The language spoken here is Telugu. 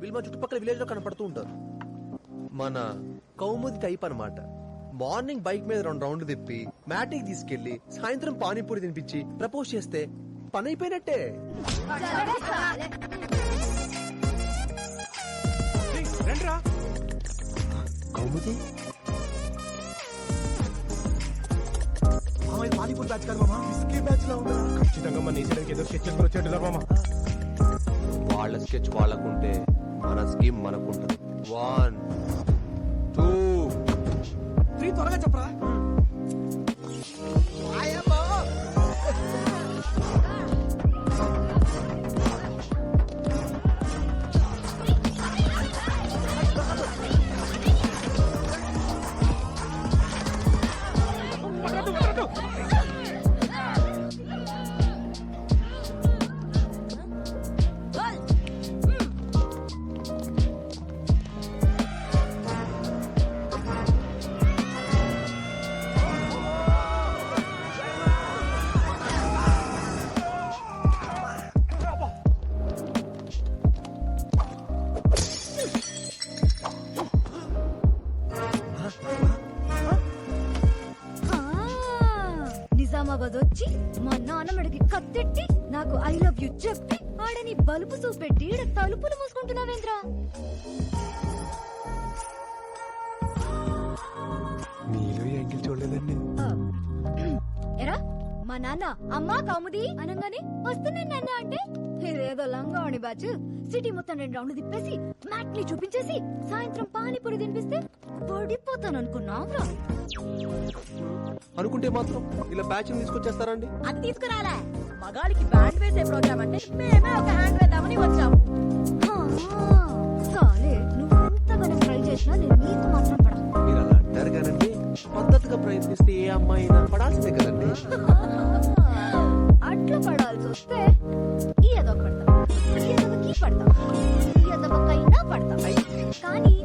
వీళ్ళు మా చుట్టుపక్కల విలేజ్ లో కనపడుతూ ఉంటారు. మన కౌముది టైప్ అన్నమాట. మార్నింగ్ బైక్ మీద 2 రౌండ్లు తిప్పి మ్యాటికి తీసుకెళ్లి సాయంత్రం పానీపూరి తినిపించి ప్రపోజ్ చేస్తే పని అయిపోయినట్టే. కౌముది పానీపూరి బ్యాచ్ కాదు మామ, విస్కీ బ్యాచ్ లో ఉన్నా. ఖచ్చితంగా మన నేచర్కి ఏదో స్కెచ్ చేసుకుని వచ్చేట్టున్నారు మామ. వాళ్ళ స్కెచ్ వాళ్ళకుంటే మన స్కీమ్ మనకుంటది. 1 2 3 త్వరగా చెప్పరా. నిజామాబాద్ వచ్చి మా నాన్నమ్మడికి కత్తెట్టి నాకు ఐ లవ్ యూ చెప్పి ఆడని బలుపు చూపెట్టి ఈడ తలుపులు మూసుకుంటున్నావేంద్రా? నీలో ఎంగిల్ చూడలేదండి. ఎరా మా నాన్న అమ్మా కౌముది అనగానే వస్తున్నాను నాన్న అంటే ఇదేదో లంగావణి బ్యాచ్. సిటీ మొత్తం 2 రౌండ్లు తిప్పేసి మ్యాట్ని చూపించేసి సాయంత్రం పానీపూరి తినిపిస్తే పడిపోతాను అనుకున్నావురా. అనుకుంటే మాత్రం ఇలా బ్యాచ్ తీసుకొచ్చేస్తారండి. అది తీసుకురాలే, మగాళ్ళకి బ్యాండ్ వేసే ప్రోగ్రామ్ అంటే మేమే ఒక హ్యాండ్ వేద్దామని వచ్చాము. చాలే నువ్వు ఎంతగానో ట్రై చేసినా నేను నీకు మాత్రం పడా. మీరు అలా అంటారు కదండి, పద్ధతిగా ప్రయత్నిస్తే ఏ అమ్మాయి అయినా పడాల్సిందే కదండి. అట్లా పడాల్సి వస్తే ఈ ఎదొక పడతా, ఈ ఎదొకకి పడతా, ఈ ఎదొకైనా పడతా. కానీ